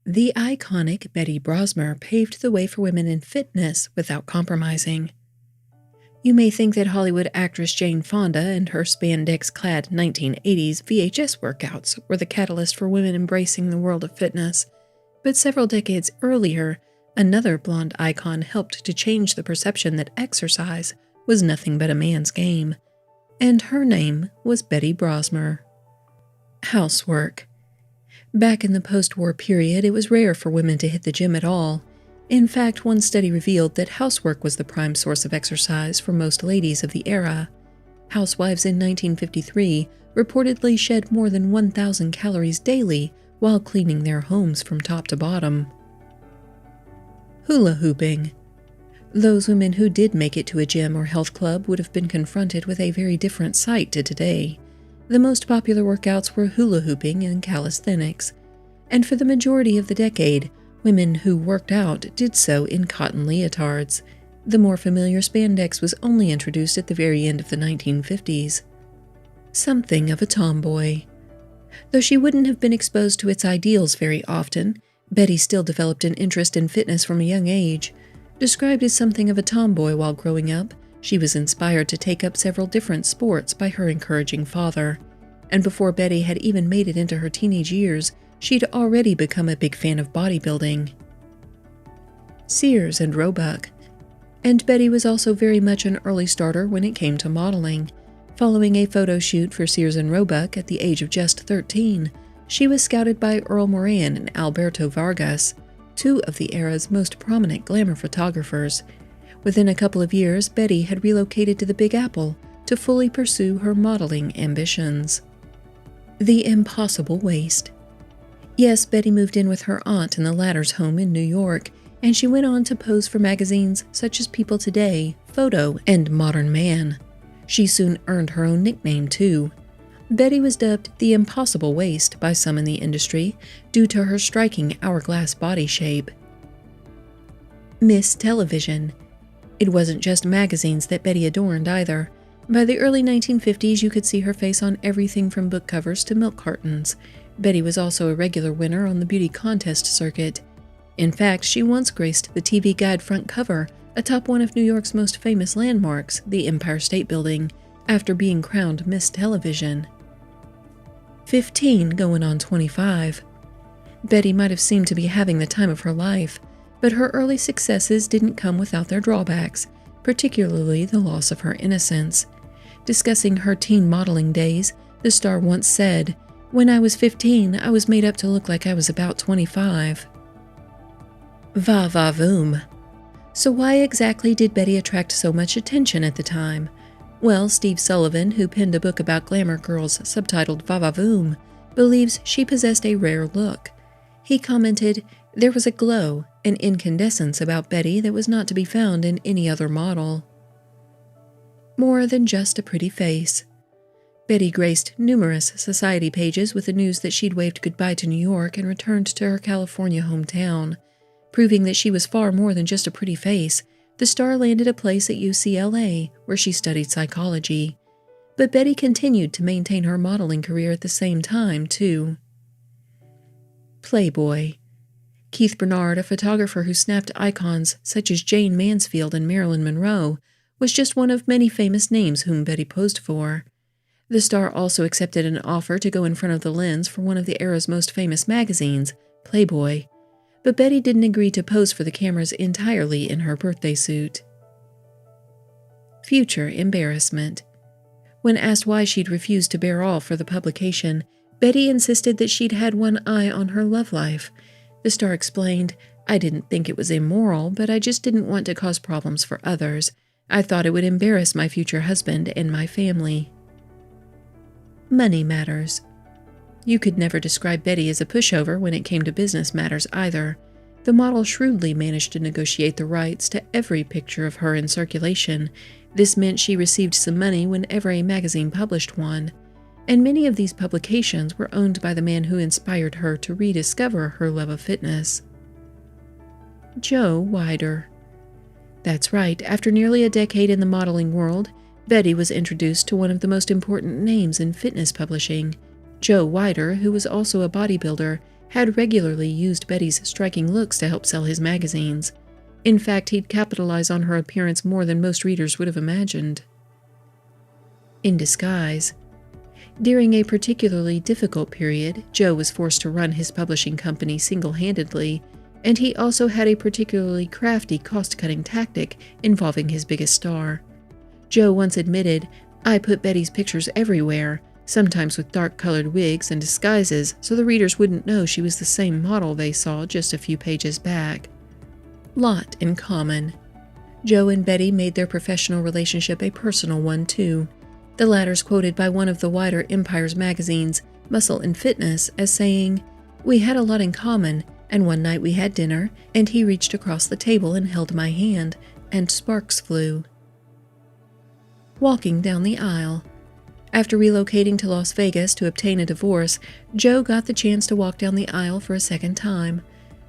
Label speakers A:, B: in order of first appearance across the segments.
A: The iconic Betty Brosmer paved the way for women in fitness without compromising. You may think that Hollywood actress Jane Fonda and her spandex-clad 1980s VHS workouts were the catalyst for women embracing the world of fitness, but several decades earlier, another blonde icon helped to change the perception that exercise was nothing but a man's game, and her name was Betty Brosmer. Housework. Back in the post-war period, it was rare for women to hit the gym at all. In fact, one study revealed that housework was the prime source of exercise for most ladies of the era. Housewives in 1953 reportedly shed more than 1,000 calories daily while cleaning their homes from top to bottom. Hula hooping. Those women who did make it to a gym or health club would have been confronted with a very different sight to today. The most popular workouts were hula hooping and calisthenics, and for the majority of the decade, women who worked out did so in cotton leotards. The more familiar spandex was only introduced at the very end of the 1950s. Something of a tomboy. Though she wouldn't have been exposed to its ideals very often, Betty still developed an interest in fitness from a young age. Described as something of a tomboy while growing up, she was inspired to take up several different sports by her encouraging father. And before Betty had even made it into her teenage years, she'd already become a big fan of bodybuilding. Sears and Roebuck. And Betty was also very much an early starter when it came to modeling. Following a photo shoot for Sears and Roebuck at the age of just 13, she was scouted by Earl Moran and Alberto Vargas, two of the era's most prominent glamour photographers. Within a couple of years, Betty had relocated to the Big Apple to fully pursue her modeling ambitions. The impossible waist. Yes, Betty moved in with her aunt in the latter's home in New York, and she went on to pose for magazines such as People Today, Photo, and Modern Man. She soon earned her own nickname, too. Betty was dubbed the Impossible Waist by some in the industry due to her striking hourglass body shape. Miss Television. It wasn't just magazines that Betty adorned either. By the early 1950s, you could see her face on everything from book covers to milk cartons. Betty was also a regular winner on the beauty contest circuit. In fact, she once graced the TV Guide front cover atop one of New York's most famous landmarks, the Empire State Building, after being crowned Miss Television. 15 going on 25. Betty might have seemed to be having the time of her life, but her early successes didn't come without their drawbacks, particularly the loss of her innocence. Discussing her teen modeling days, the star once said, "When I was 15, I was made up to look like I was about 25. Va-va-voom. So why exactly did Betty attract so much attention at the time? Well, Steve Sullivan, who penned a book about glamour girls subtitled Va-va-voom, believes she possessed a rare look. He commented, "There was a glow, an incandescence about Betty that was not to be found in any other model." More than just a pretty face. Betty graced numerous society pages with the news that she'd waved goodbye to New York and returned to her California hometown. Proving that she was far more than just a pretty face, the star landed a place at UCLA, where she studied psychology. But Betty continued to maintain her modeling career at the same time, too. Playboy. Keith Bernard, a photographer who snapped icons such as Jane Mansfield and Marilyn Monroe, was just one of many famous names whom Betty posed for. The star also accepted an offer to go in front of the lens for one of the era's most famous magazines, Playboy, but Betty didn't agree to pose for the cameras entirely in her birthday suit. Future embarrassment. When asked why she'd refused to bear all for the publication, Betty insisted that she'd had one eye on her love life. The star explained, "I didn't think it was immoral, but I just didn't want to cause problems for others. I thought it would embarrass my future husband and my family." Money matters. You could never describe Betty as a pushover when it came to business matters either. The model shrewdly managed to negotiate the rights to every picture of her in circulation. This meant she received some money whenever a magazine published one, and many of these publications were owned by the man who inspired her to rediscover her love of fitness. Joe Weider. That's right, after nearly a decade in the modeling world, Betty was introduced to one of the most important names in fitness publishing. Joe Weider, who was also a bodybuilder, had regularly used Betty's striking looks to help sell his magazines. In fact, he'd capitalized on her appearance more than most readers would have imagined. In disguise. During a particularly difficult period, Joe was forced to run his publishing company single-handedly, and he also had a particularly crafty cost-cutting tactic involving his biggest star. Joe once admitted, "I put Betty's pictures everywhere, sometimes with dark-colored wigs and disguises so the readers wouldn't know she was the same model they saw just a few pages back." Lot in common. Joe and Betty made their professional relationship a personal one, too. The latter's quoted by one of the wider Empire's magazines, Muscle and Fitness, as saying, "We had a lot in common, and one night we had dinner, and he reached across the table and held my hand, and sparks flew." Walking down the aisle. After relocating to Las Vegas to obtain a divorce, Joe got the chance to walk down the aisle for a second time.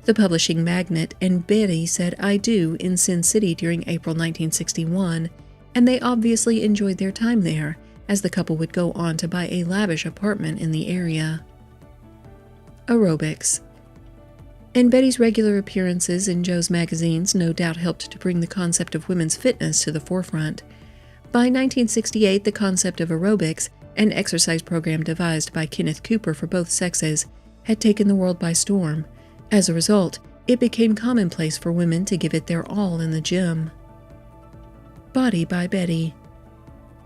A: The publishing magnate and Betty said "I do" in Sin City during April 1961, and they obviously enjoyed their time there, as the couple would go on to buy a lavish apartment in the area. Aerobics. And Betty's regular appearances in Joe's magazines no doubt helped to bring the concept of women's fitness to the forefront. By 1968, the concept of aerobics, an exercise program devised by Kenneth Cooper for both sexes, had taken the world by storm. As a result, it became commonplace for women to give it their all in the gym. Body by Betty.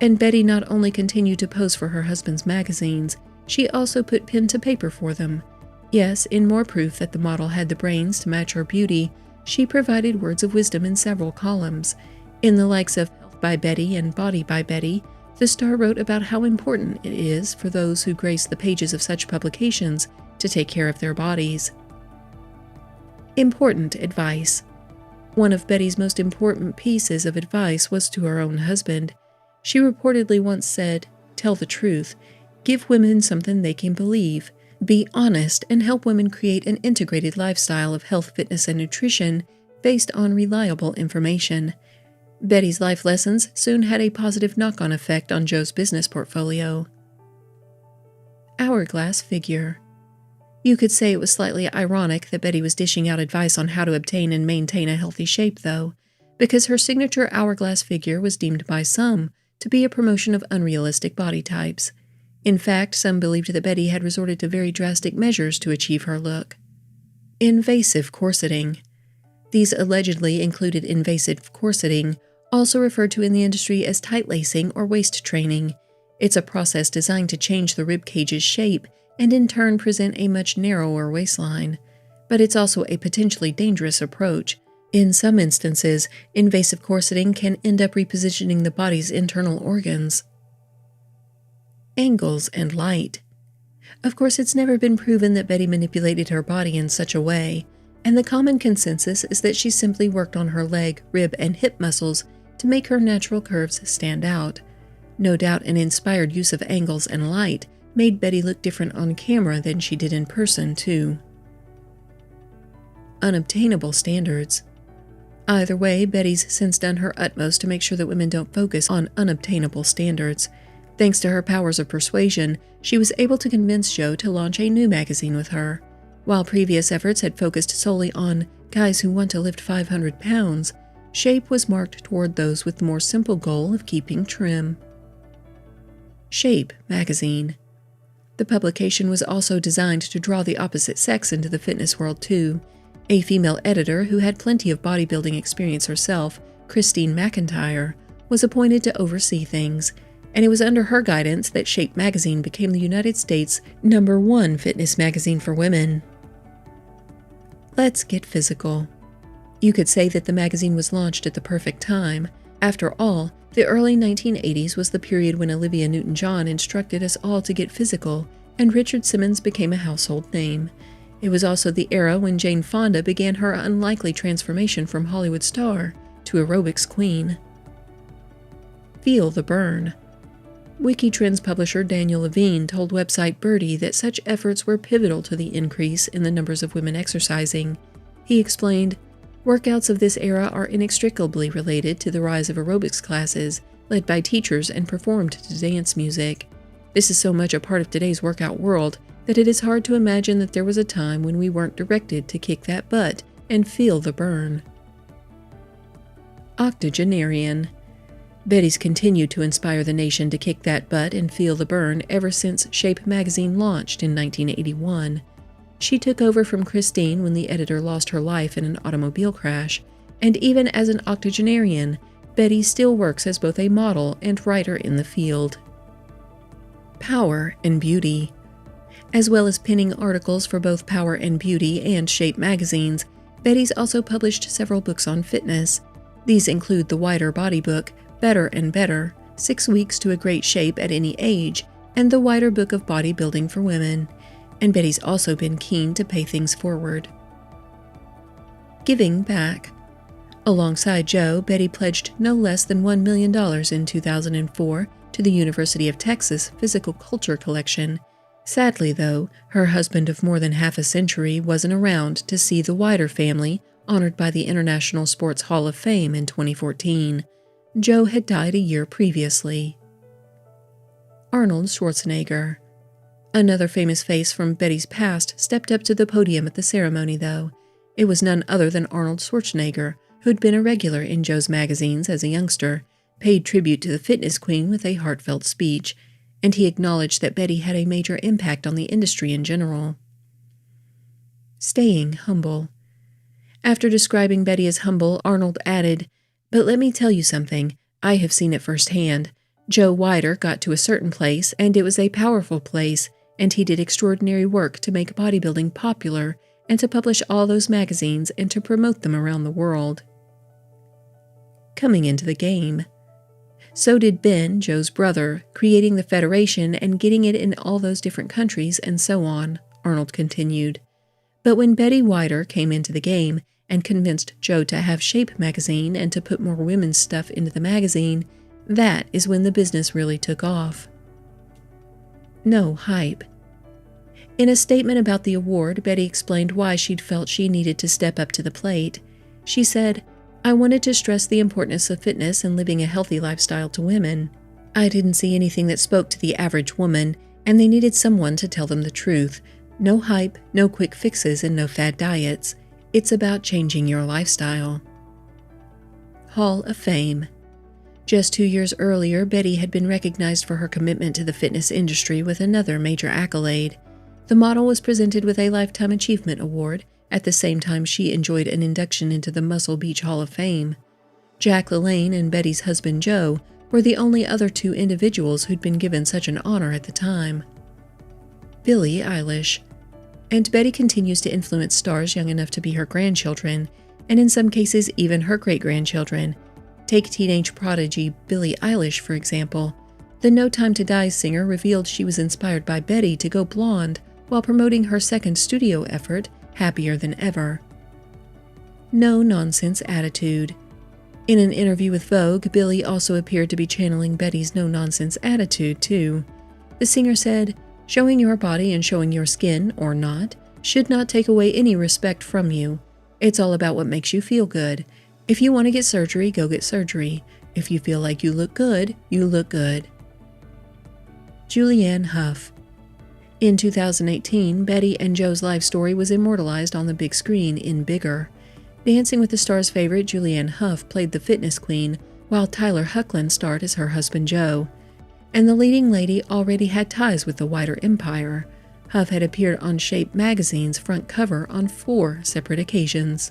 A: And Betty not only continued to pose for her husband's magazines, she also put pen to paper for them. Yes, in more proof that the model had the brains to match her beauty, she provided words of wisdom in several columns. In the likes of Health by Betty and Body by Betty, the star wrote about how important it is for those who grace the pages of such publications to take care of their bodies. Important advice. One of Betty's most important pieces of advice was to her own husband. She reportedly once said, "Tell the truth. Give women something they can believe. Be honest and help women create an integrated lifestyle of health, fitness, and nutrition based on reliable information." Betty's life lessons soon had a positive knock-on effect on Joe's business portfolio. Hourglass figure. You could say it was slightly ironic that Betty was dishing out advice on how to obtain and maintain a healthy shape, though, because her signature hourglass figure was deemed by some to be a promotion of unrealistic body types. In fact, some believed that Betty had resorted to very drastic measures to achieve her look. Invasive corseting. These allegedly included invasive corseting, also referred to in the industry as tight lacing or waist training. It's a process designed to change the rib cage's shape and in turn present a much narrower waistline. But it's also a potentially dangerous approach. In some instances, invasive corseting can end up repositioning the body's internal organs. Angles and light. Of course, it's never been proven that Betty manipulated her body in such a way, and the common consensus is that she simply worked on her leg, rib, and hip muscles to make her natural curves stand out. No doubt an inspired use of angles and light made Betty look different on camera than she did in person, too. Unobtainable standards. Either way, Betty's since done her utmost to make sure that women don't focus on unobtainable standards. Thanks to her powers of persuasion, she was able to convince Joe to launch a new magazine with her. While previous efforts had focused solely on guys who want to lift 500 pounds, Shape was marked toward those with the more simple goal of keeping trim. Shape magazine. The publication was also designed to draw the opposite sex into the fitness world, too. A female editor who had plenty of bodybuilding experience herself, Christine McIntyre, was appointed to oversee things, and it was under her guidance that Shape magazine became the United States' #1 fitness magazine for women. Let's get physical. You could say that the magazine was launched at the perfect time. After all, the early 1980s was the period when Olivia Newton-John instructed us all to get physical, and Richard Simmons became a household name. It was also the era when Jane Fonda began her unlikely transformation from Hollywood star to aerobics queen. Feel the burn. WikiTrends publisher Daniel Levine told website Birdie that such efforts were pivotal to the increase in the numbers of women exercising. He explained, "Workouts of this era are inextricably related to the rise of aerobics classes, led by teachers and performed to dance music. This is so much a part of today's workout world that it is hard to imagine that there was a time when we weren't directed to kick that butt and feel the burn. Octogenarian. Betty's continued to inspire the nation to kick that butt and feel the burn ever since Shape magazine launched in 1981. She took over from Christine when the editor lost her life in an automobile crash, and even as an octogenarian, Betty still works as both a model and writer in the field. Power and Beauty. As well as penning articles for both Power and Beauty and Shape magazines, Betty's also published several books on fitness. These include the wider body book, Better and Better, 6 Weeks to a Great Shape at Any Age, and the wider book of bodybuilding for women. And Betty's also been keen to pay things forward. Giving back. Alongside Joe, Betty pledged no less than $1 million in 2004 to the University of Texas Physical Culture Collection. Sadly, though, her husband of more than half a century wasn't around to see the wider family honored by the International Sports Hall of Fame in 2014. Joe had died a year previously. Arnold Schwarzenegger. Another famous face from Betty's past stepped up to the podium at the ceremony, though. It was none other than Arnold Schwarzenegger, who'd been a regular in Joe's magazines as a youngster, paid tribute to the fitness queen with a heartfelt speech, and he acknowledged that Betty had a major impact on the industry in general. Staying humble. After describing Betty as humble, Arnold added, "But let me tell you something, I have seen it firsthand. Joe Wider got to a certain place, and it was a powerful place, and he did extraordinary work to make bodybuilding popular and to publish all those magazines and to promote them around the world." Coming into the game. So did Ben, Joe's brother, creating the Federation and getting it in all those different countries and so on, Arnold continued. But when Betty Wider came into the game and convinced Joe to have Shape magazine and to put more women's stuff into the magazine, that is when the business really took off. No hype. In a statement about the award, Betty explained why she'd felt she needed to step up to the plate. She said, "I wanted to stress the importance of fitness and living a healthy lifestyle to women. I didn't see anything that spoke to the average woman, and they needed someone to tell them the truth. No hype, no quick fixes, and no fad diets. It's about changing your lifestyle." Hall of Fame. Just 2 years earlier, Betty had been recognized for her commitment to the fitness industry with another major accolade. The model was presented with a Lifetime Achievement Award at the same time she enjoyed an induction into the Muscle Beach Hall of Fame. Jack LaLanne and Betty's husband Joe were the only other 2 individuals who'd been given such an honor at the time. Billie Eilish. And Betty continues to influence stars young enough to be her grandchildren, and in some cases even her great-grandchildren. Take teenage prodigy Billie Eilish, for example. The No Time to Die singer revealed she was inspired by Betty to go blonde while promoting her second studio effort, Happier Than Ever. No-nonsense attitude. In an interview with Vogue, Billie also appeared to be channeling Betty's no-nonsense attitude, too. The singer said, "Showing your body and showing your skin, or not, should not take away any respect from you. It's all about what makes you feel good. If you want to get surgery, go get surgery. If you feel like you look good, you look good." Julianne Hough. In 2018, Betty and Joe's life story was immortalized on the big screen in Bigger. Dancing with the Stars favorite Julianne Hough played the fitness queen, while Tyler Hoechlin starred as her husband Joe. And the leading lady already had ties with the wider empire. Hough had appeared on Shape magazine's front cover on 4 separate occasions.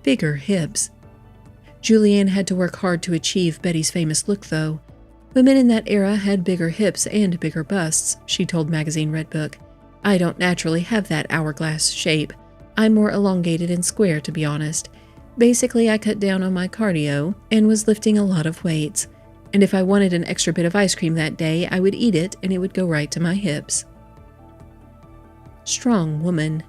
A: Bigger hips. Julianne had to work hard to achieve Betty's famous look, though. Women in that era had bigger hips and bigger busts, she told Magazine Redbook. "I don't naturally have that hourglass shape. I'm more elongated and square, to be honest. Basically, I cut down on my cardio and was lifting a lot of weights. And if I wanted an extra bit of ice cream that day, I would eat it and it would go right to my hips." Strong woman.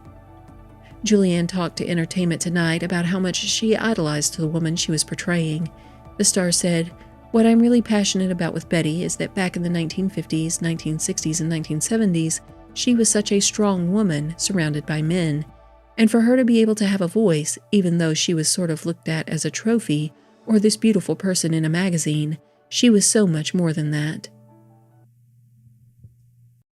A: Julianne talked to Entertainment Tonight about how much she idolized the woman she was portraying. The star said, "What I'm really passionate about with Betty is that back in the 1950s, 1960s, and 1970s, she was such a strong woman surrounded by men. And for her to be able to have a voice, even though she was sort of looked at as a trophy or this beautiful person in a magazine, she was so much more than that."